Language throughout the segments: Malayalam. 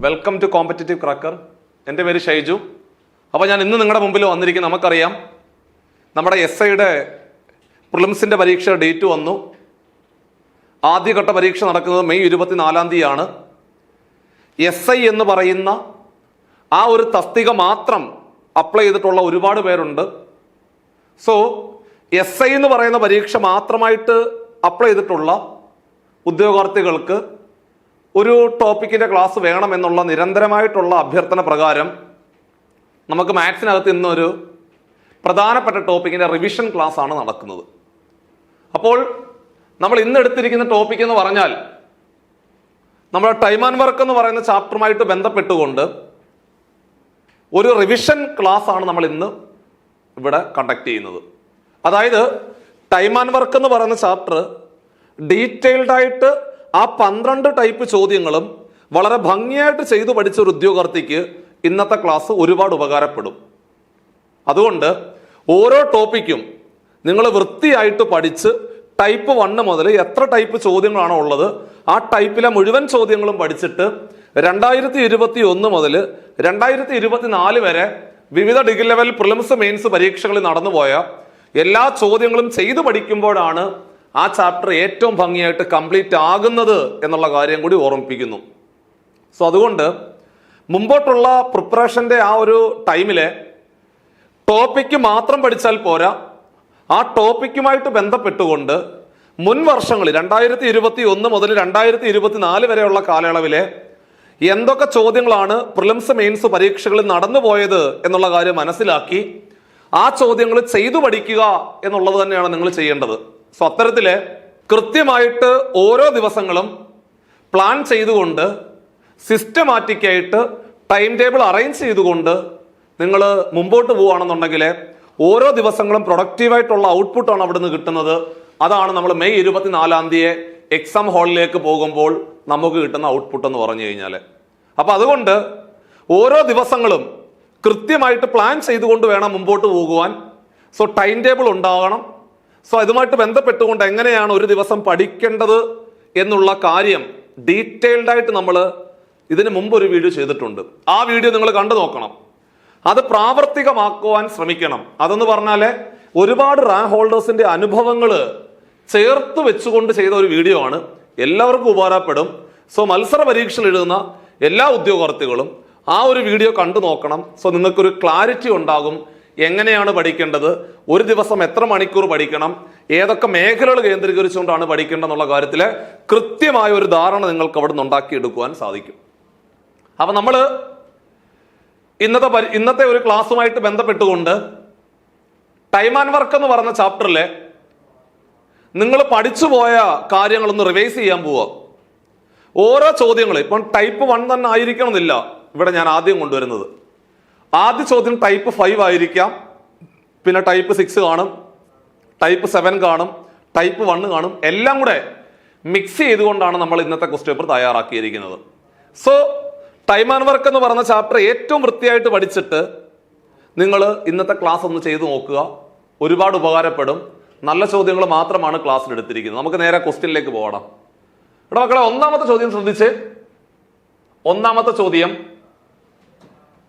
Welcome to competitive cracker. എൻ്റെ പേര് ഷൈജു. അപ്പോൾ ഞാൻ ഇന്ന് നിങ്ങളുടെ മുമ്പിൽ വന്നിരിക്കും. നമുക്കറിയാം നമ്മുടെ SIയുടെ പ്രിലിംസിൻ്റെ പരീക്ഷ ഡേറ്റ് വന്നു. ആദ്യഘട്ട പരീക്ഷ നടക്കുന്നത് മെയ് 24 SI എന്ന് പറയുന്ന ആ ഒരു തസ്തിക മാത്രം അപ്ലൈ ചെയ്തിട്ടുള്ള ഒരുപാട് പേരുണ്ട്. സോ SI എന്ന് പറയുന്ന പരീക്ഷ മാത്രമായിട്ട് അപ്ലൈ ചെയ്തിട്ടുള്ള ഉദ്യോഗാർത്ഥികൾക്ക് ഒരു ടോപ്പിക്കിൻ്റെ ക്ലാസ് വേണമെന്നുള്ള നിരന്തരമായിട്ടുള്ള അഭ്യർത്ഥന പ്രകാരം നമുക്ക് മാത്സിനകത്ത് ഇന്നൊരു പ്രധാനപ്പെട്ട ടോപ്പിക്കിൻ്റെ റിവിഷൻ ക്ലാസ് ആണ് നടക്കുന്നത്. അപ്പോൾ നമ്മൾ ഇന്ന് എടുത്തിരിക്കുന്ന ടോപ്പിക് എന്ന് പറഞ്ഞാൽ നമ്മുടെ ടൈം ആൻഡ് വർക്ക് എന്ന് പറയുന്ന ചാപ്റ്ററുമായിട്ട് ബന്ധപ്പെട്ടുകൊണ്ട് ഒരു റിവിഷൻ ക്ലാസ് ആണ് നമ്മൾ ഇന്ന് ഇവിടെ കണ്ടക്ട് ചെയ്യുന്നത്. അതായത് ടൈം ആൻഡ് വർക്ക് എന്ന് പറയുന്ന ചാപ്റ്റർ ഡീറ്റെയിൽഡ് ആയിട്ട് ആ 12 ടൈപ്പ് ചോദ്യങ്ങളും വളരെ ഭംഗിയായിട്ട് ചെയ്തു പഠിച്ച ഒരു ഉദ്യോഗാർത്ഥിക്ക് ഇന്നത്തെ ക്ലാസ് ഒരുപാട് ഉപകാരപ്പെടും. അതുകൊണ്ട് ഓരോ ടോപ്പിക്കും നിങ്ങൾ വൃത്തിയായിട്ട് പഠിച്ച് ടൈപ്പ് 1 മുതൽ എത്ര ടൈപ്പ് ചോദ്യങ്ങളാണോ ഉള്ളത് ആ ടൈപ്പിലെ മുഴുവൻ ചോദ്യങ്ങളും പഠിച്ചിട്ട് 2021 മുതൽ 2024 വരെ വിവിധ ഡിഗ്രി ലെവൽ പ്രിലിംസ് മെയിൻസ് പരീക്ഷകളിൽ നടന്നുപോയ എല്ലാ ചോദ്യങ്ങളും ചെയ്തു പഠിക്കുമ്പോഴാണ് ആ ചാപ്റ്റർ ഏറ്റവും ഭംഗിയായിട്ട് കംപ്ലീറ്റ് ആകുന്നത് എന്നുള്ള കാര്യം കൂടി ഓർമ്മിപ്പിക്കുന്നു. സോ അതുകൊണ്ട് മുമ്പോട്ടുള്ള പ്രിപ്പറേഷൻ്റെ ആ ഒരു ടൈമിലെ ടോപ്പിക്ക് മാത്രം പഠിച്ചാൽ പോരാ, ആ ടോപ്പിക്കുമായിട്ട് ബന്ധപ്പെട്ടുകൊണ്ട് മുൻ വർഷങ്ങളിൽ 2021 മുതൽ 2024 വരെയുള്ള കാലയളവിലെ എന്തൊക്കെ ചോദ്യങ്ങളാണ് പ്രിലിംസ് മെയിൻസ് പരീക്ഷകളിൽ നടന്നുപോയത് എന്നുള്ള കാര്യം മനസ്സിലാക്കി ആ ചോദ്യങ്ങൾ ചെയ്തു പഠിക്കുക എന്നുള്ളത് തന്നെയാണ് നിങ്ങൾ ചെയ്യേണ്ടത്. സോ അത്തരത്തില് കൃത്യമായിട്ട് ഓരോ ദിവസങ്ങളും പ്ലാൻ ചെയ്തുകൊണ്ട് സിസ്റ്റമാറ്റിക് ആയിട്ട് ടൈം ടേബിൾ അറേഞ്ച് ചെയ്തുകൊണ്ട് നിങ്ങൾ മുമ്പോട്ട് പോവുകയാണെന്നുണ്ടെങ്കിൽ ഓരോ ദിവസങ്ങളും പ്രൊഡക്റ്റീവായിട്ടുള്ള ഔട്ട്പുട്ടാണ് അവിടെ നിന്ന് കിട്ടുന്നത്. അതാണ് നമ്മൾ മെയ് 24 എക്സാം ഹാളിലേക്ക് പോകുമ്പോൾ നമുക്ക് കിട്ടുന്ന ഔട്ട്പുട്ട് എന്ന് പറഞ്ഞു കഴിഞ്ഞാൽ. അപ്പൊ അതുകൊണ്ട് ഓരോ ദിവസങ്ങളും കൃത്യമായിട്ട് പ്ലാൻ ചെയ്തുകൊണ്ട് വേണം മുമ്പോട്ട് പോകുവാൻ. സോ ടൈം ടേബിൾ ഉണ്ടാകണം. സോ അതുമായിട്ട് ബന്ധപ്പെട്ടുകൊണ്ട് എങ്ങനെയാണ് ഒരു ദിവസം പഠിക്കേണ്ടത് എന്നുള്ള കാര്യം ഡീറ്റെയിൽഡ് ആയിട്ട് നമ്മൾ ഇതിന് മുമ്പ് ഒരു വീഡിയോ ചെയ്തിട്ടുണ്ട്. ആ വീഡിയോ നിങ്ങൾ കണ്ടു നോക്കണം. അത് പ്രാവർത്തികമാക്കുവാൻ ശ്രമിക്കണം. അതെന്ന് പറഞ്ഞാൽ ഒരുപാട് റാങ്ക് ഹോൾഡേഴ്സിന്റെ അനുഭവങ്ങൾ ചേർത്ത് വെച്ചുകൊണ്ട് ചെയ്ത ഒരു വീഡിയോ ആണ്. എല്ലാവർക്കും ഉപകാരപ്പെടും. സോ മത്സര പരീക്ഷയിൽ എഴുതുന്ന എല്ലാ ഉദ്യോഗാർത്ഥികളും ആ ഒരു വീഡിയോ കണ്ടു നോക്കണം. സോ നിങ്ങൾക്കൊരു ക്ലാരിറ്റി ഉണ്ടാകും. എങ്ങനെയാണ് പഠിക്കേണ്ടത്, ഒരു ദിവസം എത്ര മണിക്കൂർ പഠിക്കണം, ഏതൊക്കെ മേഖലകൾ കേന്ദ്രീകരിച്ചുകൊണ്ടാണ് പഠിക്കേണ്ടതെന്നുള്ള കാര്യത്തിൽ കൃത്യമായ ഒരു ധാരണ നിങ്ങൾക്ക് അവിടെ നിന്ന് ഉണ്ടാക്കിയെടുക്കുവാൻ സാധിക്കും. അപ്പൊ നമ്മൾ ഇന്നത്തെ ഒരു ക്ലാസ്സുമായിട്ട് ബന്ധപ്പെട്ടുകൊണ്ട് ടൈം ആൻഡ് വർക്ക് എന്ന് പറഞ്ഞ ചാപ്റ്ററിലെ നിങ്ങൾ പഠിച്ചുപോയ കാര്യങ്ങളൊന്ന് റിവൈസ് ചെയ്യാൻ പോവുക. ഓരോ ചോദ്യങ്ങൾ ഇപ്പം ടൈപ്പ് 1 തന്നെ ആയിരിക്കണമെന്നില്ല ഇവിടെ ഞാൻ ആദ്യം കൊണ്ടുവരുന്നത്. ആദ്യ ചോദ്യം ടൈപ്പ് 5 ആയിരിക്കാം, പിന്നെ ടൈപ്പ് 6 കാണും, ടൈപ്പ് 7 കാണും, ടൈപ്പ് 1 കാണും. എല്ലാം കൂടെ മിക്സ് ചെയ്തുകൊണ്ടാണ് നമ്മൾ ഇന്നത്തെ ക്വസ്റ്റ്യൻ പേപ്പർ തയ്യാറാക്കിയിരിക്കുന്നത്. സോ ടൈം ആൻഡ് വർക്ക് എന്ന് പറഞ്ഞ ചാപ്റ്റർ ഏറ്റവും വൃത്തിയായിട്ട് പഠിച്ചിട്ട് നിങ്ങൾ ഇന്നത്തെ ക്ലാസ് ഒന്ന് ചെയ്തു നോക്കുക. ഒരുപാട് ഉപകാരപ്പെടും. നല്ല ചോദ്യങ്ങൾ മാത്രമാണ് ക്ലാസ്സിൽ എടുത്തിരിക്കുന്നത്. നമുക്ക് നേരെ ക്വസ്റ്റ്യനിലേക്ക് പോകണം. ഇവിടെ മക്കളെ ഒന്നാമത്തെ ചോദ്യം ശ്രദ്ധിച്ച്. ഒന്നാമത്തെ ചോദ്യം,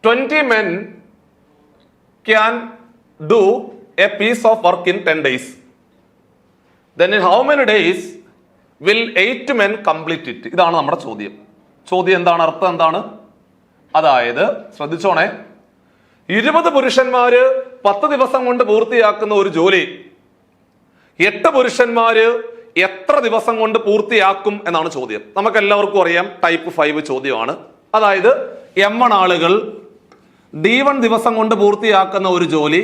20 men can do a piece of work in 10 days. Then in how many days will 8 men complete it? ഇതാണ് നമ്മുടെ ചോദ്യം. ചോദ്യം എന്താണ്, അർത്ഥം എന്താണ്? അതായത് ശ്രദ്ധിച്ചോണേ, 20 പുരുഷന്മാര് 10 ദിവസം കൊണ്ട് പൂർത്തിയാക്കുന്ന ഒരു ജോലി 8 പുരുഷന്മാര് എത്ര ദിവസം കൊണ്ട് പൂർത്തിയാക്കും എന്നാണ് ചോദ്യം. നമുക്ക് എല്ലാവർക്കും അറിയാം ടൈപ്പ് 5 ചോദ്യമാണ്. അതായത് M1 ആളുകൾ D1 ദിവസം കൊണ്ട് പൂർത്തിയാക്കുന്ന ഒരു ജോലി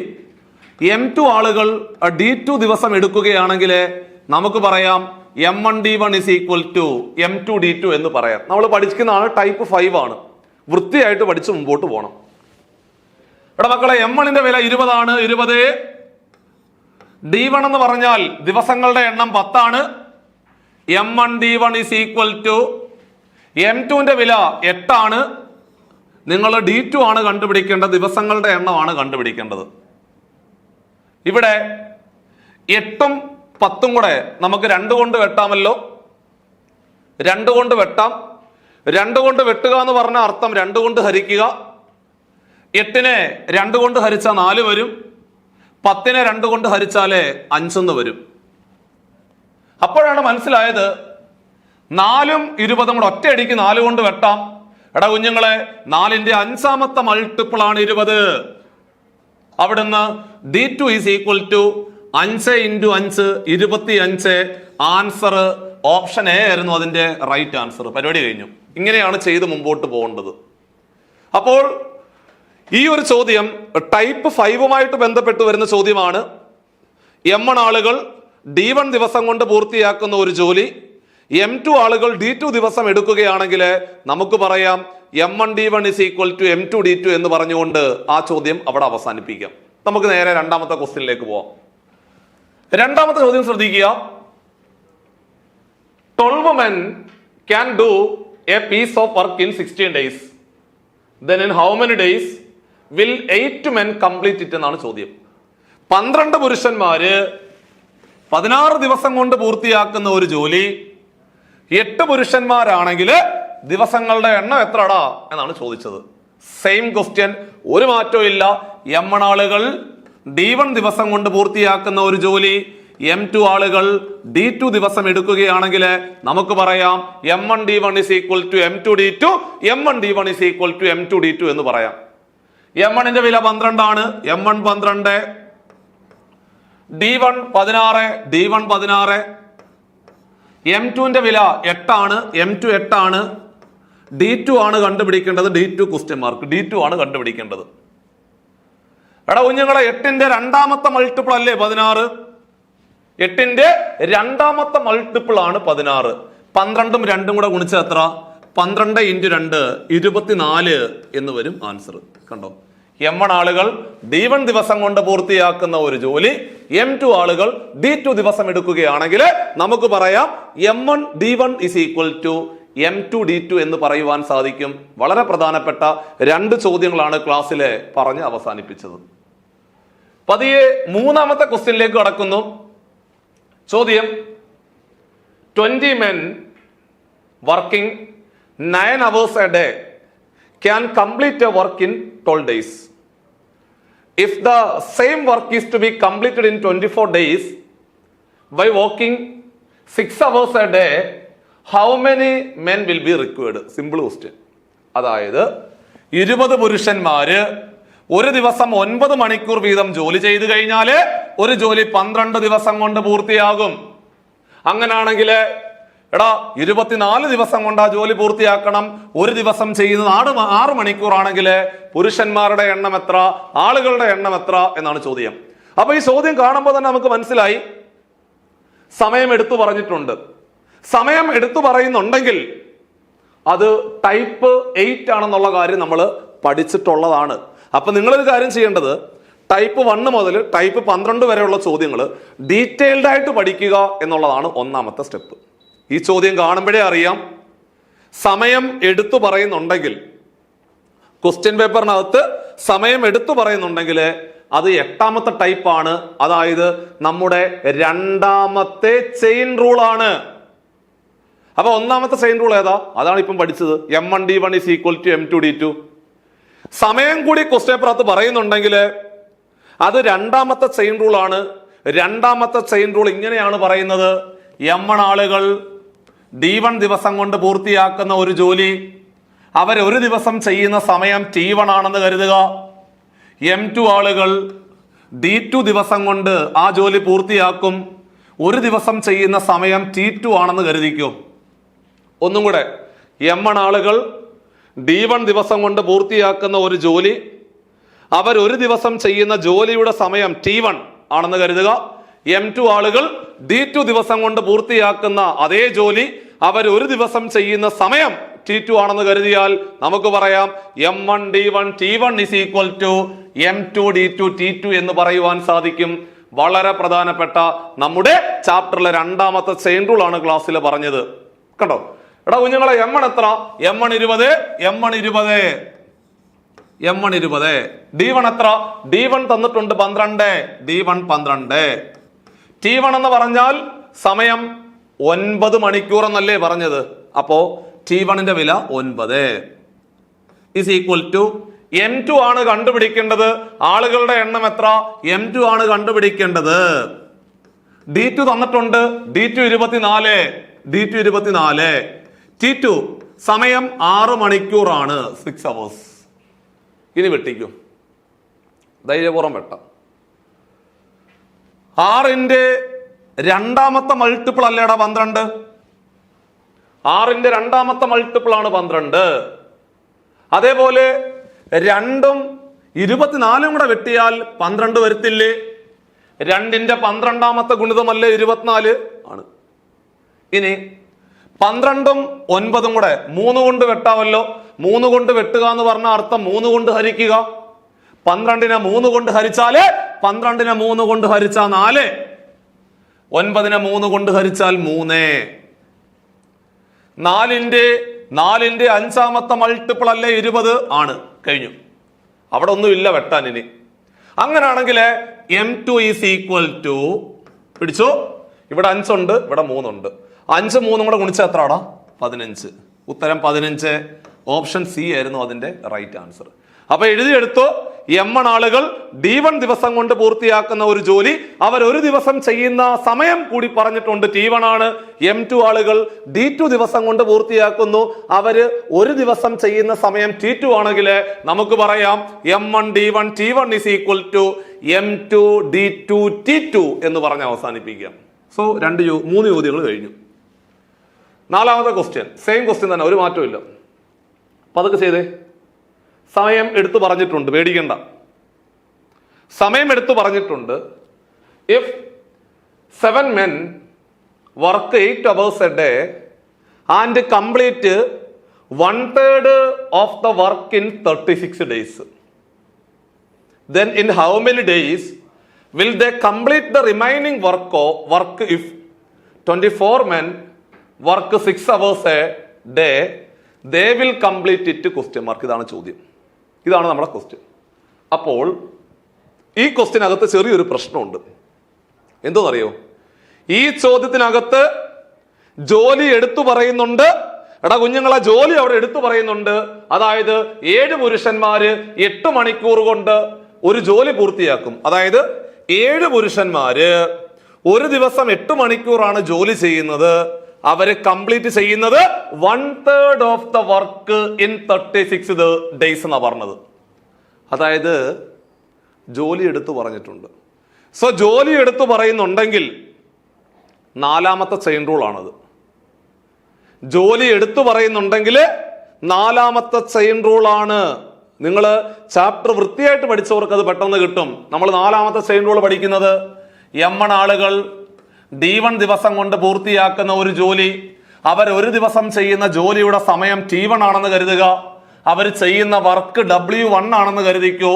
M2 ആളുകൾ D2 ദിവസം എടുക്കുകയാണെങ്കിൽ നമുക്ക് പറയാം M1 D1 is equal to M2 D2 എന്ന് പറയാം. നമ്മൾ പഠിക്കുന്നതാണ് ടൈപ്പ് 5 ആണ്. വൃത്തിയായിട്ട് പഠിച്ച് മുമ്പോട്ട് പോകണം. ഇവിടെ മക്കളെ M1ന്റെ വില 20 ആണ്. 20 D1 എന്ന് പറഞ്ഞാൽ ദിവസങ്ങളുടെ എണ്ണം 10 ആണ്. M1 D1 is equal to M2ന്റെ വില 8 ആണ്. നിങ്ങൾ D2 ആണ് കണ്ടുപിടിക്കേണ്ടത്, ദിവസങ്ങളുടെ എണ്ണമാണ് കണ്ടുപിടിക്കേണ്ടത്. ഇവിടെ 8ഉം 10ഉം കൂടെ നമുക്ക് 2 കൊണ്ട് വെട്ടാമല്ലോ. 2 കൊണ്ട് വെട്ടാം. 2 കൊണ്ട് വെട്ടുക എന്ന് പറഞ്ഞ അർത്ഥം 2 കൊണ്ട് ഹരിക്കുക. 8നെ 2 കൊണ്ട് ഹരിച്ചാൽ 4 വരും. 10നെ 2 കൊണ്ട് ഹരിച്ചാലേ 5 വരും. അപ്പോഴാണ് മനസ്സിലായത് 4ഉം 20ഉം കൂടെ ഒറ്റയടിക്ക് 4 കൊണ്ട് വെട്ടാം. എടാ കുഞ്ഞുങ്ങളെ, 4ന്റെ 5ാമത്തെ മൾട്ടിപ്പിൾ ആണ് 20. അവിടുന്ന് D2 is equal to 5 × 5 25. Answer option A ആയിരുന്നു അതിന്റെ റൈറ്റ് ആൻസർ. പരിപാടി കഴിഞ്ഞു. ഇങ്ങനെയാണ് ചെയ്ത് മുമ്പോട്ട് പോകേണ്ടത്. അപ്പോൾ ഈ ഒരു ചോദ്യം ടൈപ്പ് 5ഉമായിട്ട് ബന്ധപ്പെട്ട് വരുന്ന ചോദ്യമാണ്. M1 ആളുകൾ D1 ദിവസം കൊണ്ട് പൂർത്തിയാക്കുന്ന ഒരു ജോലി M2 ആളുകൾ D2 ദിവസം എടുക്കുകയാണെങ്കിൽ നമുക്ക് പറയാം M1 D1 is equal to M2 D2 എന്ന് പറഞ്ഞുകൊണ്ട് ആ ചോദ്യം അവിടെ അവസാനിപ്പിക്കാം. നമുക്ക് നേരെ രണ്ടാമത്തെ ക്വസ്റ്റ്യനിലേക്ക് പോവാം. രണ്ടാമത്തെ ചോദ്യം ശ്രദ്ധിക്കുക. 12 men can do a piece of work in 16 days. Then in how many days will 8 men complete it എന്നാണ് ചോദ്യം. 12 പുരുഷന്മാര് 16 ദിവസം കൊണ്ട് പൂർത്തിയാക്കുന്ന ഒരു ജോലി 8 പുരുഷന്മാരാണെങ്കിൽ ദിവസങ്ങളുടെ എണ്ണം എത്രടാ എന്നാണ് ചോദിച്ചത്. സെയിം ക്വസ്റ്റ്യൻ, ഒരു മാറ്റവും ഇല്ല. M1 ആളുകൾ D1 ദിവസം കൊണ്ട് പൂർത്തിയാക്കുന്ന ഒരു ജോലി M2 ആളുകൾ D2 ദിവസം എടുക്കുകയാണെങ്കിൽ നമുക്ക് പറയാം M1 D1 is equal to M2 D2, M1 D1 is equal to M2 D2 എന്ന് പറയാം. M1ന്റെ വില 12 ആണ്. M1 12, D1 16, D1 16. M2ന്റെ വില 8 ആണ്. M2 8 ആണ്. D2 ആണ് കണ്ടുപിടിക്കേണ്ടത്. D2 question mark. D2 ആണ് കണ്ടുപിടിക്കേണ്ടത്. എടാ കുഞ്ഞുങ്ങളെ, 8ന്റെ 2ാമത്തെ മൾട്ടിപ്പിൾ അല്ലേ 16? 8ന്റെ 2ാമത്തെ മൾട്ടിപ്പിൾ ആണ് 16. 12ഉം 2ഉം കൂടെ ഗുണിച്ചാൽ എത്ര? 12 × 2 24 എന്ന് വരും ആൻസർ. കണ്ടോ? M1 ആളുകൾ D1 ദിവസം കൊണ്ട് പൂർത്തിയാക്കുന്ന ഒരു ജോലി M2 ആളുകൾ D2 ദിവസം എടുക്കുകയാണെങ്കിൽ നമുക്ക് പറയാം M1 D1 is equal to M2 D2 എന്ന് പറയുവാൻ സാധിക്കും. വളരെ പ്രധാനപ്പെട്ട 2 ചോദ്യങ്ങളാണ് ക്ലാസ്സിലെ പറഞ്ഞ് അവസാനിപ്പിച്ചത്. പതിയെ മൂന്നാമത്തെ ക്വസ്റ്റ്യനിലേക്ക് കടക്കുന്നു. ചോദ്യം: 20 men working 9 hours a day can complete a work in 12 days. If the same work is to be completed in 24 days by working 6 hours a day, how many men will be required? Simple question. അതായത് 20 പുരുഷന്മാര് ഒരു ദിവസം 9 മണിക്കൂർ വീതം ജോലി ചെയ്തു കഴിഞ്ഞാൽ ഒരു ജോലി 12 ദിവസം കൊണ്ട് പൂർത്തിയാകും. അങ്ങനാണെങ്കിൽ എടാ 24 ദിവസം കൊണ്ട് ആ ജോലി പൂർത്തിയാക്കണം. ഒരു ദിവസം ചെയ്യുന്നത് 6 മണിക്കൂർ ആണെങ്കിൽ പുരുഷന്മാരുടെ എണ്ണം എത്ര, ആളുകളുടെ എണ്ണം എത്ര എന്നാണ് ചോദ്യം. അപ്പൊ ഈ ചോദ്യം കാണുമ്പോൾ തന്നെ നമുക്ക് മനസ്സിലായി സമയം എടുത്തു പറഞ്ഞിട്ടുണ്ട്. സമയം എടുത്തു പറയുന്നുണ്ടെങ്കിൽ അത് ടൈപ്പ് 8 ആണെന്നുള്ള കാര്യം നമ്മൾ പഠിച്ചിട്ടുള്ളതാണ്. അപ്പൊ നിങ്ങളൊരു കാര്യം ചെയ്യേണ്ടത് ടൈപ്പ് 1 മുതൽ ടൈപ്പ് 12 വരെയുള്ള ചോദ്യങ്ങൾ ഡീറ്റെയിൽഡ് ആയിട്ട് പഠിക്കുക എന്നുള്ളതാണ് ഒന്നാമത്തെ സ്റ്റെപ്പ്. ഈ ചോദ്യം കാണുമ്പോഴേ അറിയാം സമയം എടുത്തു പറയുന്നുണ്ടെങ്കിൽ, ക്വസ്റ്റ്യൻ പേപ്പറിനകത്ത് സമയം എടുത്തു പറയുന്നുണ്ടെങ്കിൽ അത് 8ാമത്തെ ടൈപ്പാണ്. അതായത് നമ്മുടെ 2ാമത്തെ ചെയിൻ റൂൾ ആണ്. അപ്പൊ 1ാമത്തെ ചെയിൻ റൂൾ ഏതാ? അതാണ് ഇപ്പം പഠിച്ചത്. M1 D1 is equal to M2 D2. സമയം കൂടി ക്വസ്റ്റ്യൻ പേപ്പറിനകത്ത് പറയുന്നുണ്ടെങ്കിൽ അത് 2ാമത്തെ ചെയിൻ റൂൾ ആണ്. 2ാമത്തെ ചെയിൻ റൂൾ ഇങ്ങനെയാണ് പറയുന്നത്: M1 ആളുകൾ D1 ദിവസം കൊണ്ട് പൂർത്തിയാക്കുന്ന ഒരു ജോലി അവർ ഒരു ദിവസം ചെയ്യുന്ന സമയം T1 ആണെന്ന് കരുതുക. M2 ആളുകൾ D2 ദിവസം കൊണ്ട് ആ ജോലി പൂർത്തിയാക്കും. ഒരു ദിവസം ചെയ്യുന്ന സമയം T2 ആണെന്ന് കരുതിക്കും. ഒന്നും കൂടെ, M1 ആളുകൾ D1 ദിവസം കൊണ്ട് പൂർത്തിയാക്കുന്ന ഒരു ജോലി അവർ ഒരു ദിവസം ചെയ്യുന്ന ജോലിയുടെ സമയം T1 ആണെന്ന് കരുതുക. M2 ആളുകൾ D2 ദിവസം കൊണ്ട് പൂർത്തിയാക്കുന്ന അതേ ജോലി അവർ ഒരു ദിവസം ചെയ്യുന്ന സമയം T2 ആണെന്ന് കരുതിയാൽ നമുക്ക് പറയാം M1 D1 T1 is equal to M2 D2 T2 എന്ന് പറയുവാൻ സാധിക്കും. വളരെ പ്രധാനപ്പെട്ട നമ്മുടെ ചാപ്റ്ററിലെ 2ാമത്തെ ചെയിൻ റൂൾ ആണ് ക്ലാസ്സിൽ പറഞ്ഞത്. കണ്ടോ? എടാ കുഞ്ഞുങ്ങളെ, M1 എത്ര? M1 20, M1 20, M1 20. D1 എത്ര? D1 തന്നിട്ടുണ്ട് 12, D1 12. T1 എന്ന് പറഞ്ഞാൽ സമയം 9 മണിക്കൂർ എന്നല്ലേ പറഞ്ഞത്. അപ്പോ T1ന്റെ വില 9 is equal to M2 ആണ് കണ്ടുപിടിക്കേണ്ടത്. ആളുകളുടെ എണ്ണം എത്ര? M2 ആണ് കണ്ടുപിടിക്കേണ്ടത്. D2 തന്നിട്ടുണ്ട്. D2 24. T2 സമയം 6 മണിക്കൂറാണ്, 6 hours. ഇനി വെട്ടിക്കും, ധൈര്യപൂർവ്വം വെട്ടാം. 6ന്റെ രണ്ടാമത്തെ മൾട്ടിപ്പിൾ അല്ലേടാ 12. 6ന്റെ രണ്ടാമത്തെ മൾട്ടിപ്പിൾ ആണ് 12. അതേപോലെ 2ഉം 24ഉം കൂടെ വെട്ടിയാൽ 12 വരത്തില്ലേ? 2ന്റെ 12ാമത്തെ ഗുണിതമല്ലേ 24 ആണ്. ഇനി 12ഉം 9ഉം കൂടെ 3 കൊണ്ട് വെട്ടാവല്ലോ. 3 കൊണ്ട് വെട്ടുക എന്ന് പറഞ്ഞ അർത്ഥം 3 കൊണ്ട് ഹരിക്കുക. 12നെ 3 കൊണ്ട് ഹരിച്ചാല് 12നെ 3 കൊണ്ട് ഹരിച്ചാൽ 4, 9നെ 3 കൊണ്ട് ഹരിച്ചാൽ 3. 4ന്റെ 5ാമത്തെ മൾട്ടിപ്പിൾ അല്ലേ 20 ആണ്. കഴിഞ്ഞു, അവിടെ ഒന്നുമില്ല വെട്ടാൻ. ഇനി അങ്ങനാണെങ്കിൽ M2 ഈസ് ഈക്വൽ ടു, പിടിച്ചോ, ഇവിടെ 5 ഉണ്ട്, ഇവിടെ 3 ഉണ്ട്. 5 3 കൂടെ ഗുണിച്ചാൽ എത്രടാ? 15. ഉത്തരം 15. ഓപ്ഷൻ സി ആയിരുന്നു അതിന്റെ റൈറ്റ് ആൻസർ. അപ്പൊ എഴുതിയെടുത്തോ, M1 ആളുകൾ D1 ദിവസം കൊണ്ട് പൂർത്തിയാക്കുന്ന ഒരു ജോലി അവർ ഒരു ദിവസം ചെയ്യുന്ന സമയം കൂടി പറഞ്ഞിട്ടുണ്ട്, T1 ആണ്. M2 ആളുകൾ D2 ദിവസം കൊണ്ട് പൂർത്തിയാക്കുന്നു, അവര് ഒരു ദിവസം ചെയ്യുന്ന സമയം T2 ആണെങ്കിൽ നമുക്ക് പറയാം M1 D1 T1 is equal to M2 D2 T2 എന്ന് പറഞ്ഞ് അവസാനിപ്പിക്കാം. സോ 3 ചോദ്യങ്ങൾ കഴിഞ്ഞു. 4ാമത്തെ ക്വസ്റ്റ്യൻ, സെയിം ക്വസ്റ്റ്യൻ തന്നെ, ഒരു മാറ്റവും ഇല്ല. അപ്പൊ അതൊക്കെ ചെയ്തേ. സമയം എടുത്തു പറഞ്ഞിട്ടുണ്ട്, പേടിക്കണ്ട. സമയം എടുത്തു പറഞ്ഞിട്ടുണ്ട്. If 7 men work 8 hours a day and complete 1/3 of the work in 36 days, then in how many days will they complete the remaining work if 24 men work 6 hours a day, they will complete it? Question mark. ഇതാണ് ചോദ്യം, ഇതാണ് നമ്മുടെ ക്വസ്റ്റ്യൻ. അപ്പോൾ ഈ ക്വസ്റ്റ്യനകത്ത് ചെറിയൊരു പ്രശ്നമുണ്ട്. എന്തോന്നറിയോ? ഈ ചോദ്യത്തിനകത്ത് ജോലി എടുത്തു പറയുന്നുണ്ട്. എടാ കുഞ്ഞുങ്ങളെ, ജോലി അവിടെ എടുത്തു പറയുന്നുണ്ട്. അതായത് 7 പുരുഷന്മാര് 8 മണിക്കൂർ കൊണ്ട് ഒരു ജോലി പൂർത്തിയാക്കും. അതായത് 7 പുരുഷന്മാര് ഒരു ദിവസം 8 മണിക്കൂറാണ് ജോലി ചെയ്യുന്നത്. അവര് കംപ്ലീറ്റ് ചെയ്യുന്നത് 1/3 of the work in 36 days എന്നാ പറഞ്ഞത്. അതായത് ജോലി എടുത്തു പറഞ്ഞിട്ടുണ്ട്. സോ ജോലി എടുത്തു പറയുന്നുണ്ടെങ്കിൽ 4ാമത്തെ ചെയിൻ റൂൾ ആണത്. ജോലി എടുത്തു പറയുന്നുണ്ടെങ്കിൽ 4ാമത്തെ ചെയിൻ റൂൾ ആണ്. നിങ്ങൾ ചാപ്റ്റർ വൃത്തിയായിട്ട് പഠിച്ചവർക്ക് അത് പെട്ടെന്ന് കിട്ടും. നമ്മൾ 4ാമത്തെ ചെയിൻ റൂൾ പഠിക്കുന്നത് M1 ആളുകൾ D1 ദിവസം കൊണ്ട് പൂർത്തിയാക്കുന്ന ഒരു ജോലി, അവർ ഒരു ദിവസം ചെയ്യുന്ന ജോലിയുടെ സമയം T1 ആണെന്ന് കരുതുക. അവർ ചെയ്യുന്ന വർക്ക് W1 ആണെന്ന് കരുതിക്കൂ.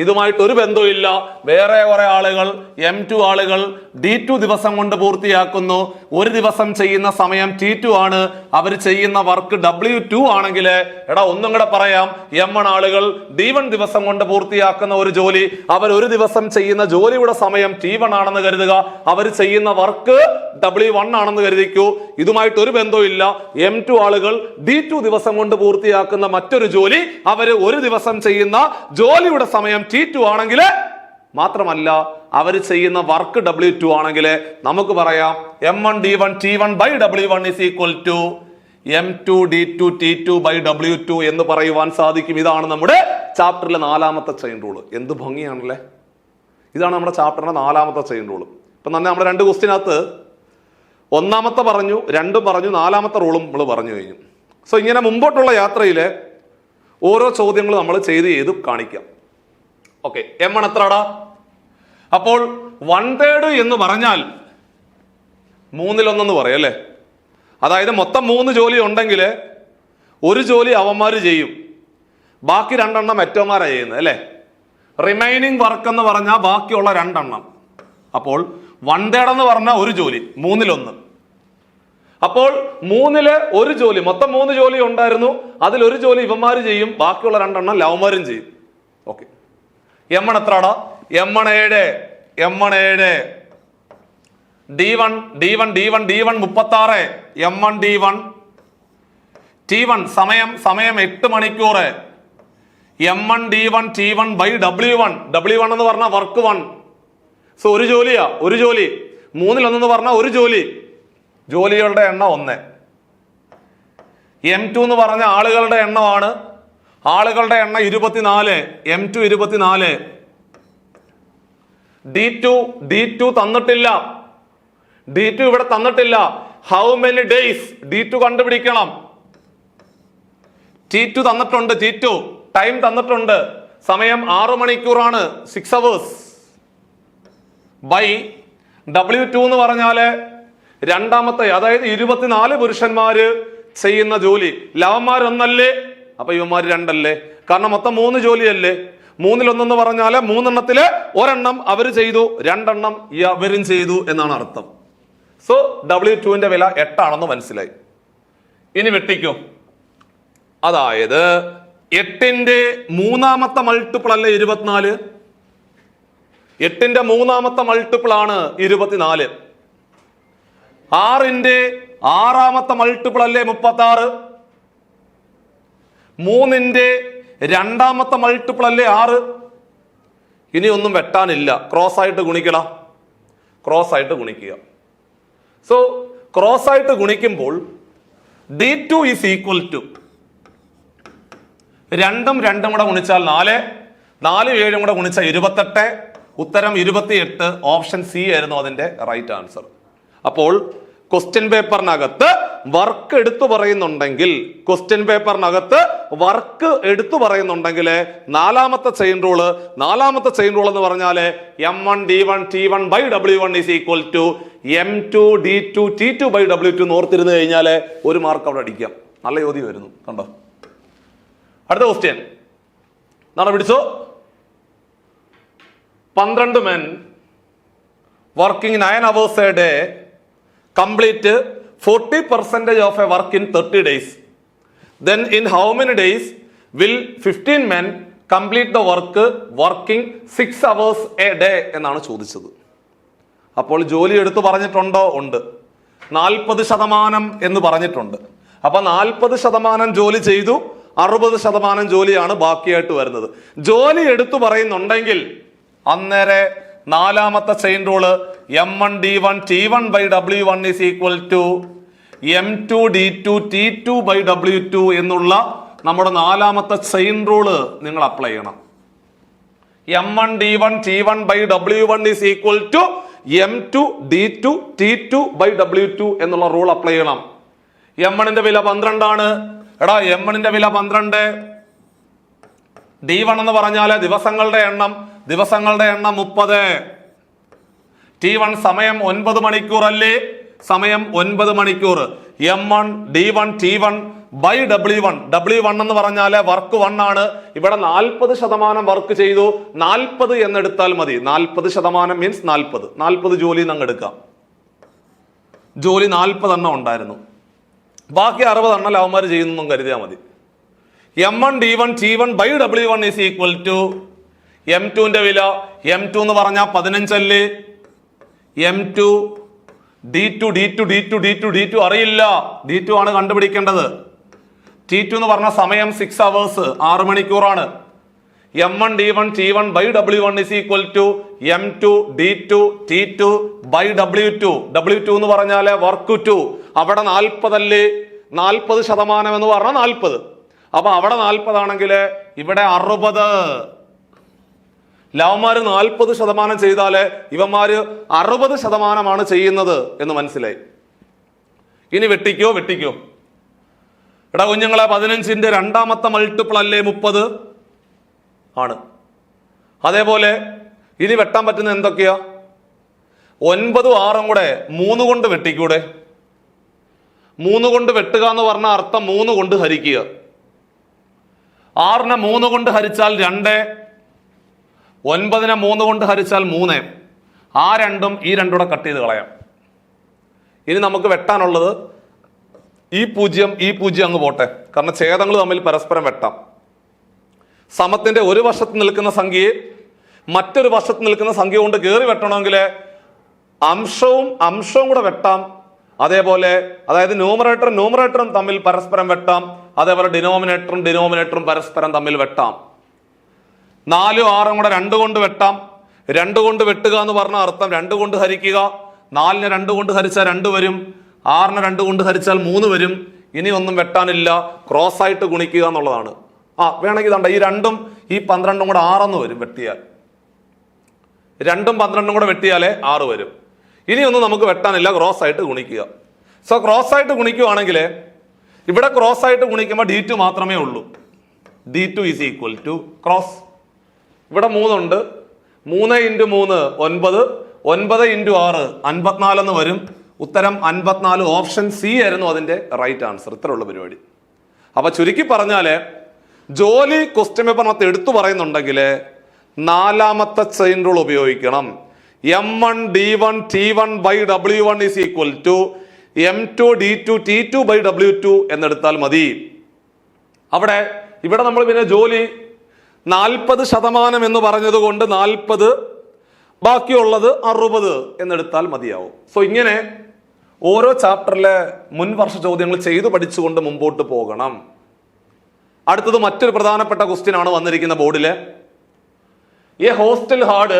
ഇതുമായിട്ട് ഒരു ബന്ധവുമില്ല. വേറെ കുറെ ആളുകൾ M2 ആളുകൾ D2 ദിവസം കൊണ്ട് പൂർത്തിയാക്കുന്നു. ഒരു ദിവസം ചെയ്യുന്ന സമയം T2 ആണ്. അവർ ചെയ്യുന്ന വർക്ക് W2 ആണെങ്കിൽ എടാ ഒന്നും കൂടെ പറയാം, M1 ആളുകൾ D1 ദിവസം കൊണ്ട് പൂർത്തിയാക്കുന്ന ഒരു ജോലി, അവർ ഒരു ദിവസം ചെയ്യുന്ന ജോലിയുടെ സമയം T1 ആണെന്ന് കരുതുക. അവർ ചെയ്യുന്ന വർക്ക് W1 ആണെന്ന് കരുതിക്കൂ. ഇതുമായിട്ട് ഒരു ബന്ധവുമില്ല. M2 ആളുകൾ D2 ദിവസം കൊണ്ട് പൂർത്തിയാക്കുന്ന മറ്റൊരു ജോലി, അവർ ഒരു ദിവസം ചെയ്യുന്ന ജോലിയുടെ സമയം T2 ആണെങ്കിൽ മാത്രമല്ല അവർ ചെയ്യുന്ന വർക്ക് W2 ആണെങ്കിൽ നമുക്ക് പറയാം M1 D1 T1 by W1 is equal to M2 D2 T2 by W2 എന്ന് പറയുവാൻ സാധിക്കും. ഇതാണ് നമ്മുടെ ചാപ്റ്ററിലെ 4ാമത്തെ ചെയിൻ റൂൾ. എന്ത് ഭംഗിയാണല്ലേ! ഇതാണ് നമ്മുടെ ചാപ്റ്ററിന്റെ 4ാമത്തെ ചെയിൻ റൂൾ. ഇപ്പൊ തന്നെ നമ്മുടെ 2 ക്വസ്റ്റ്യനകത്ത് 1ാമത്തെ പറഞ്ഞു, 2 പറഞ്ഞു, 4ാമത്തെ റൂളും നമ്മൾ പറഞ്ഞു കഴിഞ്ഞു. സോ ഇങ്ങനെ മുമ്പോട്ടുള്ള യാത്രയില് ഓരോ ചോദ്യങ്ങൾ നമ്മൾ ചെയ്ത് കാണിക്കാം. Okay, M1 എത്രടാ? അപ്പോൾ 1/3 എന്ന് പറഞ്ഞാൽ 1/3 പറയും അല്ലേ? അതായത് മൊത്തം 3 ജോലി ഉണ്ടെങ്കിൽ ഒരു ജോലി അവന്മാര് ചെയ്യും, ബാക്കി 2 എണ്ണം മറ്റവന്മാരാണ് ചെയ്യുന്നത് അല്ലേ? റിമൈനിങ് വർക്ക് എന്ന് പറഞ്ഞാൽ ബാക്കിയുള്ള 2 എണ്ണം. അപ്പോൾ 1/3 എന്ന് പറഞ്ഞാൽ ഒരു ജോലി, 1/3. അപ്പോൾ 3 ഒരു ജോലി, മൊത്തം 3 ജോലി ഉണ്ടായിരുന്നു, അതിൽ ഒരു ജോലി ഇവന്മാര് ചെയ്യും, ബാക്കിയുള്ള 2 എണ്ണം ലവന്മാരും ചെയ്യും. Okay, M1 എത്രടാ? M1 7, M1 7. D1 36, M1 D1. T1 സമയം 8 മണിക്കൂർ. M1 D1 T1 by W1. W1 എന്ന് പറഞ്ഞാൽ വർക്ക് 1. സോ ഒരു ജോലിയാ, ഒരു ജോലി. 3-1 എന്ന് പറഞ്ഞാൽ ഒരു ജോലി. ജോലികളുടെ എണ്ണം 1. M2 എന്ന് പറഞ്ഞ ആളുകളുടെ എണ്ണമാണ്. ആളുകളുടെ എണ്ണം 24. M2 24. D2 തന്നിട്ടില്ല. D2 ഇവിടെ തന്നിട്ടില്ല. ഹൗ മെനി ഡേയ്സ് D2 കണ്ടുപിടിക്കണം. T2 തന്നിട്ടുണ്ട്. T2 ടൈം തന്നിട്ടുണ്ട്. സമയം 6 മണിക്കൂറാണ്, 6 hours. ബൈ W2 എന്ന് പറഞ്ഞാല് രണ്ടാമത്തെ, അതായത് 24 പുരുഷന്മാര് ചെയ്യുന്ന ജോലി. ലവന്മാരൊന്നല്ലേ, അപ്പൊ ഇവന്മാർ 2 അല്ലേ? കാരണം മൊത്തം 3 ജോലിയല്ലേ. 3-1 എന്ന് പറഞ്ഞാല് 3 ഒരെണ്ണം അവര് ചെയ്തു, 2 അവരും ചെയ്തു എന്നാണ് അർത്ഥം. സോ W2 വില 8 ആണെന്ന് മനസ്സിലായി. ഇനി വെട്ടിക്കും. അതായത് 8-ന്റെ 3-ാമത്തെ മൾട്ടിപ്പിൾ അല്ലേ 24? 8-ന്റെ 3-ാമത്തെ മൾട്ടിപ്പിൾ ആണ് 24. 6-ന്റെ 6-ാമത്തെ മൾട്ടിപ്പിൾ അല്ലേ 36? 3-ന്റെ 2-ാമത്തെ മൾട്ടിപ്പിൾ അല്ലേ 6? ഇനി ഒന്നും വെട്ടാനില്ല. ക്രോസ് ആയിട്ട് ഗുണിക്കടാ, ക്രോസ് ആയിട്ട് ഗുണിക്കുക. സോ ക്രോസ് ആയിട്ട് ഗുണിക്കുമ്പോൾ D2 ഈസ് ഈക്വൽ ടു 2 കൂടെ ഗുണിച്ചാൽ 4, 7 കൂടെ ഗുണിച്ചാൽ 28. ഉത്തരം 28. ഓപ്ഷൻ സി ആയിരുന്നു അതിന്റെ റൈറ്റ് ആൻസർ. അപ്പോൾ ക്വസ്റ്റ്യൻ പേപ്പറിനകത്ത് വർക്ക് എടുത്തു പറയുന്നുണ്ടെങ്കിൽ, നാലാമത്തെ ചെയിൻ റൂള് എന്ന് പറഞ്ഞാല് M1 D1 T1 by W1 is equal to M2 D2 T2 by W2 ഓർത്തിരുന്നു കഴിഞ്ഞാല് 1 മാർക്ക് അവിടെ അടിക്കാം. നല്ല ചോദ്യം വരുന്നു, കണ്ടോ? അടുത്ത ക്വസ്റ്റ്യൻ നാളെ പിടിച്ചോ. 12 men working 9 hours a day complete 40% of a work in 30 days. Then in how many days will 15 men complete the work working 6 hours a day എന്നാണ് ചോദിച്ചത്. അപ്പോൾ ജോലി എടുത്തു പറഞ്ഞിട്ടുണ്ടോ? ഉണ്ട്. 40% എന്ന് പറഞ്ഞിട്ടുണ്ട്. അപ്പൊ 40% ജോലി ചെയ്തു, 60% ജോലിയാണ് ബാക്കിയായിട്ട് വരുന്നത്. ജോലി എടുത്തു പറയുന്നുണ്ടെങ്കിൽ അന്നേരെ 4-ാമത്തെ chain rule M1 D1 T1 by W1 is equal to M2 D2 T2 by W2 എന്നുള്ള നമ്മുടെ 4-ാമത്തെ ചെയിൻ റൂള് നിങ്ങൾ അപ്ലൈ ചെയ്യണം. M1 D1 T1 by W1 is equal to M2 D2 T2 by W2 എന്നുള്ള റൂൾ അപ്ലൈ ചെയ്യണം. M1-ന്റെ വില 12 ആണ്. എടാ M1-ന്റെ വില 12. D1 എന്ന് പറഞ്ഞാല് ദിവസങ്ങളുടെ എണ്ണം 30. T1 സമയം 9 മണിക്കൂർ അല്ലേ? സമയം 9 മണിക്കൂർ. M1 D1 T1 by W1 എന്ന് പറഞ്ഞാല് വർക്ക് 1 ആണ്. ഇവിടെ 40% വർക്ക് ചെയ്തു. 40 എന്നെടുത്താൽ മതി. 40% മീൻസ് 40 ജോലി അങ്ങ് എടുക്കാം. ജോലി 40 ഉണ്ടായിരുന്നു, ബാക്കി 60 ലവന്മാർ ചെയ്യുന്നു കരുതിയാൽ മതി. M1 D1 T1 by W1 is equal to M2-ന്റെ വില, M2 എന്ന് പറഞ്ഞാൽ 15 അല്ലേ? M2 D2 അറിയില്ല, D2 ആണ് കണ്ടുപിടിക്കേണ്ടത്. T2 എന്ന് പറഞ്ഞ സമയം 6 hours 6 മണിക്കൂറാണ്. M1 D1 T1 by W1 is equal to M2 D2 T2 by W2. W2 എന്ന് പറഞ്ഞാല് വർക്ക് 2. അവിടെ 40 അല്ലേ? 40% എന്ന് പറഞ്ഞാൽ 40. അപ്പൊ അവിടെ 40 ആണെങ്കിൽ ഇവിടെ 60. ലവന്മാര് 40% ചെയ്താല് ഇവന്മാര് 60% ചെയ്യുന്നത് എന്ന് മനസ്സിലായി. ഇനി വെട്ടിക്കോ. എടാ കുഞ്ഞുങ്ങളെ, 15-ന്റെ 2-ാമത്തെ മൾട്ടിപ്പിൾ അല്ലേ 30 ആണ്. അതേപോലെ ഇനി വെട്ടാൻ പറ്റുന്ന എന്തൊക്കെയാ? 9 6 കൂടെ 3 കൊണ്ട് വെട്ടിക്കൂടെ? 3 കൊണ്ട് വെട്ടുക എന്ന് പറഞ്ഞ അർത്ഥം 3 കൊണ്ട് ഹരിക്കുക. 6-നെ 3 കൊണ്ട് ഹരിച്ചാൽ 2, 9-നെ 3 കൊണ്ട് ഹരിച്ചാൽ 3. ആ രണ്ടും ഈ രണ്ടൂടെ കട്ട് ചെയ്ത് കളയാം. ഇനി നമുക്ക് വെട്ടാനുള്ളത് ഈ 0 അങ്ങ് പോട്ടെ, കാരണം ഛേദങ്ങൾ തമ്മിൽ പരസ്പരം വെട്ടാം. സമത്തിന്റെ ഒരു വശത്ത് നിൽക്കുന്ന സംഖ്യയെ മറ്റൊരു വശത്ത് നിൽക്കുന്ന സംഖ്യ കൊണ്ട് കയറി വെട്ടണമെങ്കിൽ അംശവും കൂടെ വെട്ടാം, അതേപോലെ അതായത് ന്യൂമറേറ്ററും തമ്മിൽ പരസ്പരം വെട്ടാം. അതേപോലെ ഡിനോമിനേറ്ററും പരസ്പരം തമ്മിൽ വെട്ടാം. 4ഉം 6ഉം കൂടെ 2 കൊണ്ട് വെട്ടാം. 2 കൊണ്ട് വെട്ടുക എന്ന് പറഞ്ഞ അർത്ഥം 2 കൊണ്ട് ഹരിക്കുക. 4നെ 2 കൊണ്ട് ഹരിച്ചാൽ 2 വരും. 6നെ 2 കൊണ്ട് ഹരിച്ചാൽ 3 വരും. ഇനി ഒന്നും വെട്ടാനില്ല, ക്രോസ് ആയിട്ട് ഗുണിക്കുക എന്നുള്ളതാണ്. വേണമെങ്കിൽ ഇതാണ്ട ഈ 2ഉം ഈ 12ഉം കൂടെ 6 വരും വെട്ടിയാൽ. 2ഉം 12ഉം കൂടെ വെട്ടിയാലേ 6 വരും. ഇനി ഒന്നും നമുക്ക് വെട്ടാനില്ല, ക്രോസ് ആയിട്ട് ഗുണിക്കുക. സോ ക്രോസ് ആയിട്ട് ഗുണിക്കുകയാണെങ്കിൽ ഇവിടെ ക്രോസ് ആയിട്ട് ഗുണിക്കുമ്പോൾ D2 മാത്രമേ ഉള്ളൂ. D2 is equal to cross. ഇവിടെ 3 ഉണ്ട്. 3 × 3 9, 9 × 6 54 എന്ന് വരും. ഉത്തരം 54. ഓപ്ഷൻ സി ആയിരുന്നു അതിന്റെ റൈറ്റ് ആൻസർ. ഇത്രയുള്ള പരിപാടി. അപ്പൊ ചുരുക്കി പറഞ്ഞാല് ജോലി ക്വസ്റ്റ്യൻ പേപ്പറിനകത്ത് എടുത്തു പറയുന്നുണ്ടെങ്കിൽ 4ാമത്തെ ചെയിൻ റൂൾ ഉപയോഗിക്കണം. M1 D1 T1 by W1 is equal to M2 D2 T2 by W2 എന്നെടുത്താൽ മതി. ഇവിടെ നമ്മൾ പിന്നെ ജോലി 40% എന്ന് പറഞ്ഞത് കൊണ്ട് 40, ബാക്കിയുള്ളത് 60 എന്നെടുത്താൽ മതിയാവും. സോ ഇങ്ങനെ ഓരോ ചാപ്റ്ററിലെ മുൻ വർഷ ചോദ്യങ്ങൾ ചെയ്തു പഠിച്ചുകൊണ്ട് മുമ്പോട്ട് പോകണം. അടുത്തത് മറ്റൊരു പ്രധാനപ്പെട്ട ക്വസ്റ്റ്യൻ ആണ് വന്നിരിക്കുന്ന ബോർഡില്. A hostel had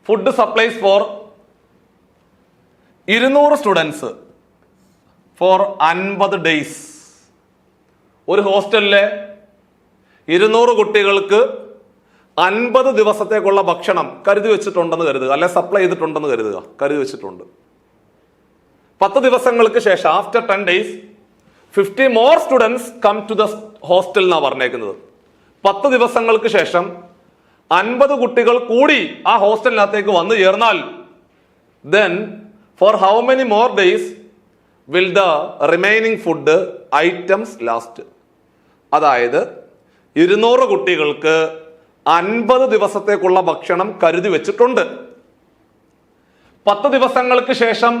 food supplies for 200 students for 50 days. ഒരു ഹോസ്റ്റലിലെ 200 കുട്ടികൾക്ക് 50 ദിവസത്തേക്കുള്ള ഭക്ഷണം കരുതി വെച്ചിട്ടുണ്ടെന്ന് കരുതുക, അല്ലെ സപ്ലൈ ചെയ്തിട്ടുണ്ടെന്ന് കരുതുക. കരുതി വെച്ചിട്ടുണ്ട്. 10 ദിവസങ്ങൾക്ക് ശേഷം after 10 days 50 more students come to the hostel എന്നാണ് പറഞ്ഞേക്കുന്നത്. 10 ദിവസങ്ങൾക്ക് ശേഷം 50 കുട്ടികൾ കൂടി ആ ഹോസ്റ്റലിനകത്തേക്ക് വന്നു ചേർന്നാൽ then for how many more days will the remaining food items last? അതായത് 200 കുട്ടികൾക്ക് 50 ദിവസത്തേക്കുള്ള ഭക്ഷണം കരുതി വെച്ചിട്ടുണ്ട്. 10 ദിവസങ്ങൾക്ക് ശേഷം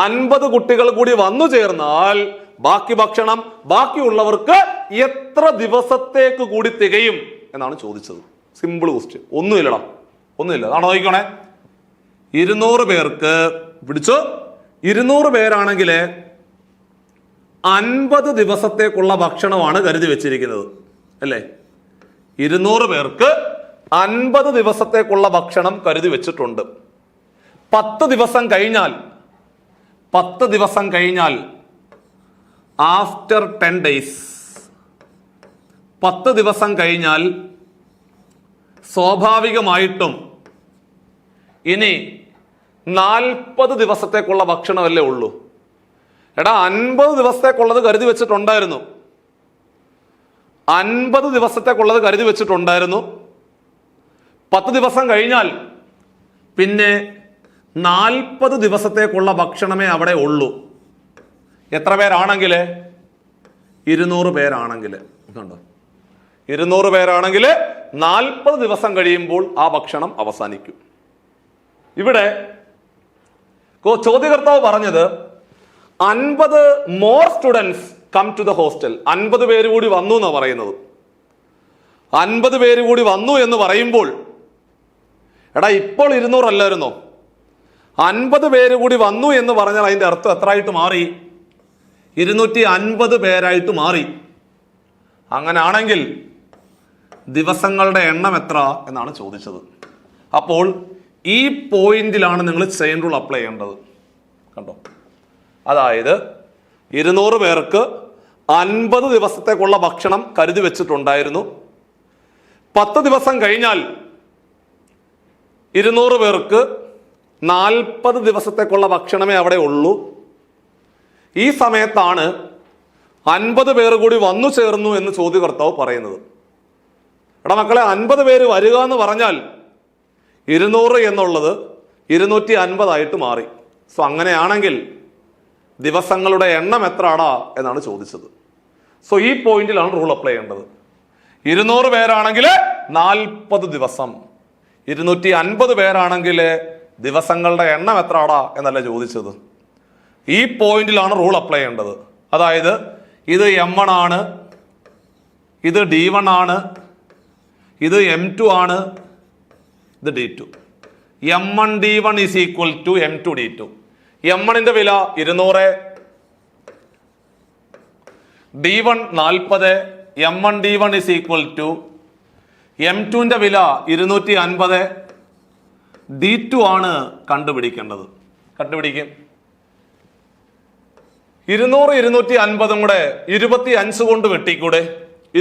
50 കുട്ടികൾ കൂടി വന്നു ചേർന്നാൽ ബാക്കി ഭക്ഷണം ബാക്കിയുള്ളവർക്ക് എത്ര ദിവസത്തേക്ക് കൂടി തികയും എന്നാണ് ചോദിച്ചത്. Simple question. ഒന്നുമില്ല. അതാണ് നോക്കിക്കോണേ. 200 പേർക്ക് പിടിച്ചോ. 200 പേരാണെങ്കിൽ 50 ദിവസത്തേക്കുള്ള ഭക്ഷണമാണ് കരുതി വെച്ചിരിക്കുന്നത്, അല്ലേ? 200 പേർക്ക് 50 ദിവസത്തേക്കുള്ള ഭക്ഷണം കരുതി വെച്ചിട്ടുണ്ട്. 10 ദിവസം കഴിഞ്ഞാൽ ആഫ്റ്റർ 10 ഡേയ്സ് 10 ദിവസം കഴിഞ്ഞാൽ സ്വാഭാവികമായിട്ടും ഇനി 40 ദിവസത്തേക്കുള്ള ഭക്ഷണമല്ലേ ഉള്ളൂ. 50 ദിവസത്തേക്കുള്ളത് കരുതി വെച്ചിട്ടുണ്ടായിരുന്നു. 50 ദിവസത്തേക്കുള്ളത് കരുതി വെച്ചിട്ടുണ്ടായിരുന്നു. 10 ദിവസം കഴിഞ്ഞാൽ പിന്നെ 40 ദിവസത്തേക്കുള്ള ഭക്ഷണമേ അവിടെ ഉള്ളൂ. എത്ര പേരാണെങ്കിൽ? 200 പേരാണെങ്കിൽ. കണ്ടോ? 200 പേരാണെങ്കിൽ 40 ദിവസം കഴിയുമ്പോൾ ആ ഭക്ഷണം അവസാനിക്കും. ഇവിടെ ചോദ്യകർത്താവ് പറഞ്ഞത് 50 more students come to the hostel. 50 പേര് കൂടി വന്നു എന്നാണ് പറയുന്നത്. 50 പേര് കൂടി വന്നു എന്ന് പറയുമ്പോൾ ഇപ്പോൾ 200 അല്ലായിരുന്നോ? 50 പേര് കൂടി വന്നു എന്ന് പറഞ്ഞാൽ അതിന്റെ അർത്ഥം എത്രയായിട്ട് മാറി? 250 പേരായിട്ട് മാറി. അങ്ങനാണെങ്കിൽ ദിവസങ്ങളുടെ എണ്ണം എത്ര എന്നാണ് ചോദിച്ചത്. അപ്പോൾ ഈ പോയിന്റിലാണ് നിങ്ങൾ ചെയിൻ റൂൾ അപ്ലൈ ചെയ്യേണ്ടത്. കണ്ടോ? അതായത് 200 പേർക്ക് 50 ദിവസത്തേക്കുള്ള ഭക്ഷണം കരുതി വെച്ചിട്ടുണ്ടായിരുന്നു. 10 ദിവസം കഴിഞ്ഞാൽ 200 പേർക്ക് 40 ദിവസത്തേക്കുള്ള ഭക്ഷണമേ അവിടെ ഉള്ളൂ. ഈ സമയത്താണ് 50 പേർ കൂടി വന്നു ചേർന്നു എന്ന് ചോദ്യകർത്താവ് പറയുന്നത്. മക്കളെ, 50 പേര് വരിക എന്ന് പറഞ്ഞാൽ 200 എന്നുള്ളത് 250 ആയിട്ട് മാറി. സോ അങ്ങനെയാണെങ്കിൽ ദിവസങ്ങളുടെ എണ്ണം എത്രയാടാ എന്നാണ് ചോദിച്ചത്. സോ ഈ പോയിന്റിലാണ് റൂൾ അപ്ലൈ ചെയ്യേണ്ടത്. 200 പേരാണെങ്കിൽ 40 ദിവസം, 250 പേരാണെങ്കിൽ ദിവസങ്ങളുടെ എണ്ണം എത്രയാടാ എന്നല്ല ചോദിച്ചത്. ഈ പോയിന്റിലാണ് റൂൾ അപ്ലൈ ചെയ്യേണ്ടത്. അതായത് ഇത് M1 ആണ്, ഇത് D1 ആണ്, ഇത് M2 ആണ്, ഇത് D2. M1 D1 is equal to M2 D2. M1 വില 200, D1 40, M1 D1 is equal to M2 വില 250, D2 ആണ് കണ്ടുപിടിക്കേണ്ടത്. കണ്ടുപിടിക്കും. 200 250 കൂടെ 25 കൊണ്ട് വെട്ടിക്കൂടെ?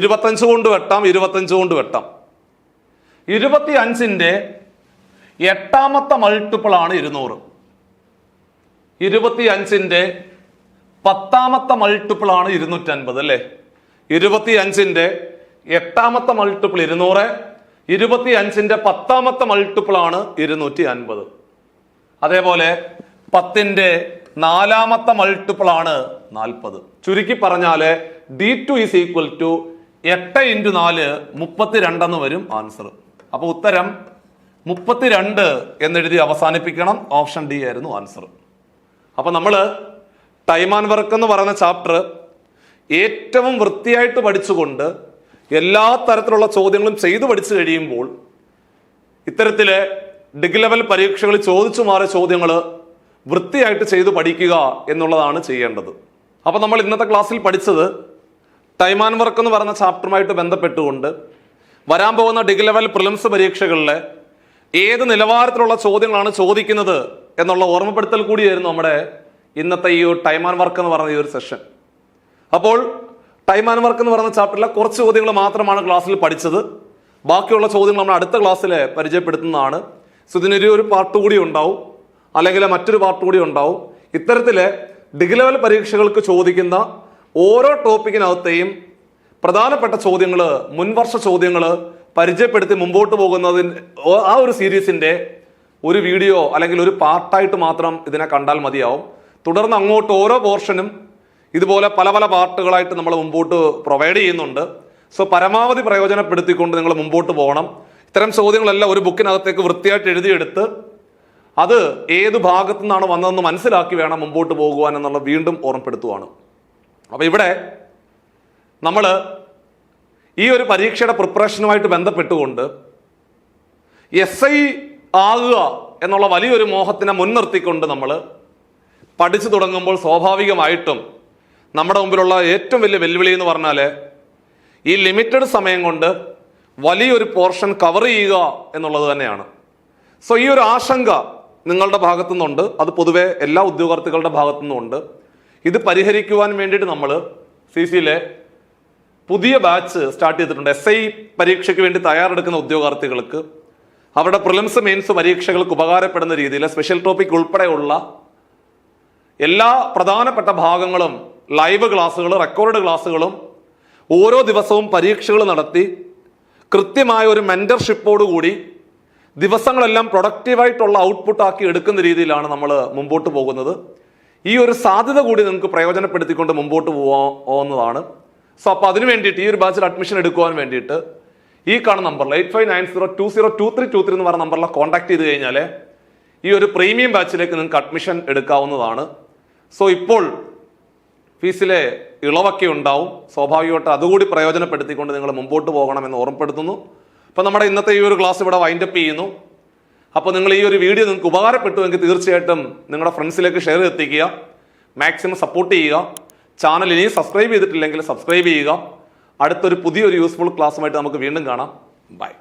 25 കൊണ്ട് വെട്ടാം, 25 കൊണ്ട് വെട്ടാം. 25ന്റെ 8ാമത്തെ മൾട്ടിപ്പിൾ ആണ് 200. 25ന്റെ 10ാമത്തെ മൾട്ടിപ്പിൾ ആണ് 250 അല്ലേ? 25ന്റെ 8ാമത്തെ മൾട്ടിപ്പിൾ 200, 25ന്റെ 10ാമത്തെ മൾട്ടിപ്പിൾ ആണ് 250. അതേപോലെ 10ന്റെ 4ാമത്തെ മൾട്ടിപ്പിൾ ആണ് 40. ചുരുക്കി പറഞ്ഞാല് D2 ഈസ് ഈക്വൽ ടു 8 × 4 32 എന്ന് വരും ആൻസർ. അപ്പൊ ഉത്തരം 32 എന്നെഴുതി അവസാനിപ്പിക്കണം. ഓപ്ഷൻ ഡി ആയിരുന്നു ആൻസർ. അപ്പൊ നമ്മള് ടൈം ആൻഡ് വർക്ക് എന്ന് പറയുന്ന ചാപ്റ്റർ ഏറ്റവും വൃത്തിയായിട്ട് പഠിച്ചുകൊണ്ട് എല്ലാ തരത്തിലുള്ള ചോദ്യങ്ങളും ചെയ്തു പഠിച്ചു കഴിയുമ്പോൾ ഇത്തരത്തിലെ ഡിഗ്രി ലെവൽ പരീക്ഷകളിൽ ചോദിച്ചു മാറിയ ചോദ്യങ്ങൾ വൃത്തിയായിട്ട് ചെയ്തു പഠിക്കുക എന്നുള്ളതാണ് ചെയ്യേണ്ടത്. അപ്പൊ നമ്മൾ ഇന്നത്തെ ക്ലാസ്സിൽ പഠിച്ചത് ടൈം ആൻഡ് വർക്ക് എന്ന് പറയുന്ന ചാപ്റ്ററുമായിട്ട് ബന്ധപ്പെട്ടുകൊണ്ട് വരാൻ പോകുന്ന ഡിഗ്രി ലെവൽ പ്രിലിംസ് പരീക്ഷകളിലെ ഏത് നിലവാരത്തിലുള്ള ചോദ്യങ്ങളാണ് ചോദിക്കുന്നത് എന്നുള്ള ഓർമ്മപ്പെടുത്തൽ കൂടിയായിരുന്നു നമ്മുടെ ഇന്നത്തെ ഈ ടൈം ആൻഡ് വർക്ക് എന്ന് പറയുന്ന ഈ ഒരു സെഷൻ. അപ്പോൾ ടൈം ആൻഡ് വർക്ക് എന്ന് പറയുന്ന ചാപ്റ്ററിലെ കുറച്ച് ചോദ്യങ്ങൾ മാത്രമാണ് ക്ലാസ്സിൽ പഠിച്ചത്. ബാക്കിയുള്ള ചോദ്യങ്ങൾ നമ്മൾ അടുത്ത ക്ലാസ്സിൽ പരിചയപ്പെടുത്തുന്നതാണ്. സോ ഇതിനൊരു പാർട്ട് കൂടി ഉണ്ടാവും, അല്ലെങ്കിൽ മറ്റൊരു പാർട്ട് കൂടി ഉണ്ടാവും. ഇത്തരത്തിലെ ഡിഗ്രി ലെവൽ പരീക്ഷകൾക്ക് ചോദിക്കുന്ന ഓരോ ടോപ്പിക്കിനകത്തെയും പ്രധാനപ്പെട്ട ചോദ്യങ്ങൾ, മുൻവർഷ ചോദ്യങ്ങൾ പരിചയപ്പെടുത്തി മുമ്പോട്ട് പോകുന്നതിന് ആ ഒരു സീരീസിന്റെ ഒരു വീഡിയോ അല്ലെങ്കിൽ ഒരു പാർട്ടായിട്ട് മാത്രം ഇതിനെ കണ്ടാൽ മതിയാവും. തുടർന്ന് അങ്ങോട്ട് ഓരോ പോർഷനും ഇതുപോലെ പല പല പാർട്ടുകളായിട്ട് നമ്മൾ മുമ്പോട്ട് പ്രൊവൈഡ് ചെയ്യുന്നുണ്ട്. സോ പരമാവധി പ്രയോജനപ്പെടുത്തിക്കൊണ്ട് നിങ്ങൾ മുമ്പോട്ട് പോകണം. ഇത്തരം ചോദ്യങ്ങളെല്ലാം ഒരു ബുക്കിനകത്തേക്ക് വൃത്തിയായിട്ട് എഴുതിയെടുത്ത് അത് ഏത് ഭാഗത്തു നിന്നാണ് വന്നതെന്ന് മനസ്സിലാക്കി വേണം മുമ്പോട്ട് പോകുവാൻ എന്നുള്ള വീണ്ടും ഓർമ്മപ്പെടുത്തുവാണ്. അപ്പൊ ഇവിടെ നമ്മൾ ഈ ഒരു പരീക്ഷയുടെ പ്രിപ്പറേഷനുമായിട്ട് ബന്ധപ്പെട്ടുകൊണ്ട് SI ആകുക എന്നുള്ള വലിയൊരു മോഹത്തിനെ മുൻനിർത്തിക്കൊണ്ട് നമ്മൾ പഠിച്ചു തുടങ്ങുമ്പോൾ സ്വാഭാവികമായിട്ടും നമ്മുടെ മുമ്പിലുള്ള ഏറ്റവും വലിയ വെല്ലുവിളി എന്ന് പറഞ്ഞാൽ ഈ ലിമിറ്റഡ് സമയം കൊണ്ട് വലിയൊരു പോർഷൻ കവർ ചെയ്യുക എന്നുള്ളത് തന്നെയാണ്. സോ ഈ ഒരു ആശങ്ക നിങ്ങളുടെ ഭാഗത്തു നിന്നുണ്ട്, അത് പൊതുവെ എല്ലാ ഉദ്യോഗാർത്ഥികളുടെ ഭാഗത്തു നിന്നുണ്ട്. ഇത് പരിഹരിക്കുവാൻ വേണ്ടിയിട്ട് നമ്മൾ CCയിലെ പുതിയ ബാച്ച് സ്റ്റാർട്ട് ചെയ്തിട്ടുണ്ട്. SI പരീക്ഷയ്ക്ക് വേണ്ടി തയ്യാറെടുക്കുന്ന ഉദ്യോഗാർത്ഥികൾക്ക് അവരുടെ പ്രിലിംസ് മെയിൻസ് പരീക്ഷകൾക്ക് ഉപകാരപ്പെടുന്ന രീതിയിൽ സ്പെഷ്യൽ ടോപ്പിക് ഉൾപ്പെടെയുള്ള എല്ലാ പ്രധാനപ്പെട്ട ഭാഗങ്ങളും ലൈവ് ക്ലാസ്സുകൾ, റെക്കോർഡ് ക്ലാസ്സുകളും ഓരോ ദിവസവും പരീക്ഷകൾ നടത്തി കൃത്യമായ ഒരു മെന്റർഷിപ്പോടുകൂടി ദിവസങ്ങളെല്ലാം പ്രൊഡക്റ്റീവായിട്ടുള്ള ഔട്ട്പുട്ട് ആക്കി എടുക്കുന്ന രീതിയിലാണ് നമ്മൾ മുമ്പോട്ട് പോകുന്നത്. ഈ ഒരു സാധ്യത കൂടി നിങ്ങൾക്ക് പ്രയോജനപ്പെടുത്തിക്കൊണ്ട് മുമ്പോട്ട് പോകുന്നതാണ്. സോ അപ്പോൾ അതിന് വേണ്ടിയിട്ട് ഈ ഒരു ബാച്ചിൽ അഡ്മിഷൻ എടുക്കുവാൻ വേണ്ടിയിട്ട് ഈ കാണുന്ന നമ്പറിൽ 8590202323 എന്ന് പറയുന്ന നമ്പറിൽ കോൺടാക്ട് ചെയ്ത് കഴിഞ്ഞാൽ ഈ ഒരു പ്രീമിയം ബാച്ചിലേക്ക് നിങ്ങൾക്ക് അഡ്മിഷൻ എടുക്കാവുന്നതാണ്. സോ ഇപ്പോൾ ഫീസിലെ ഇളവൊക്കെ ഉണ്ടാവും. സ്വാഭാവികമായിട്ട് അതുകൂടി പ്രയോജനപ്പെടുത്തിക്കൊണ്ട് നിങ്ങൾ മുമ്പോട്ട് പോകണമെന്ന് ഓർമ്മപ്പെടുത്തുന്നു. അപ്പോൾ നമ്മുടെ ഇന്നത്തെ ഈ ഒരു ക്ലാസ് ഇവിടെ വൈൻഡപ്പ് ചെയ്യുന്നു. അപ്പോൾ നിങ്ങൾ ഈ ഒരു വീഡിയോ നിങ്ങൾക്ക് ഉപകാരപ്പെട്ടുവെങ്കിൽ തീർച്ചയായിട്ടും നിങ്ങളുടെ ഫ്രണ്ട്സിലേക്ക് ഷെയർ എത്തിക്കുക, മാക്സിമം സപ്പോർട്ട് ചെയ്യുക. ചാനൽ ഇനി സബ്സ്ക്രൈബ് ചെയ്തിട്ടില്ലെങ്കിൽ സബ്സ്ക്രൈബ് ചെയ്യുക. അടുത്തൊരു പുതിയൊരു യൂസ്ഫുൾ ക്ലാസ്സുമായിട്ട് നമുക്ക് വീണ്ടും കാണാം. ബൈ.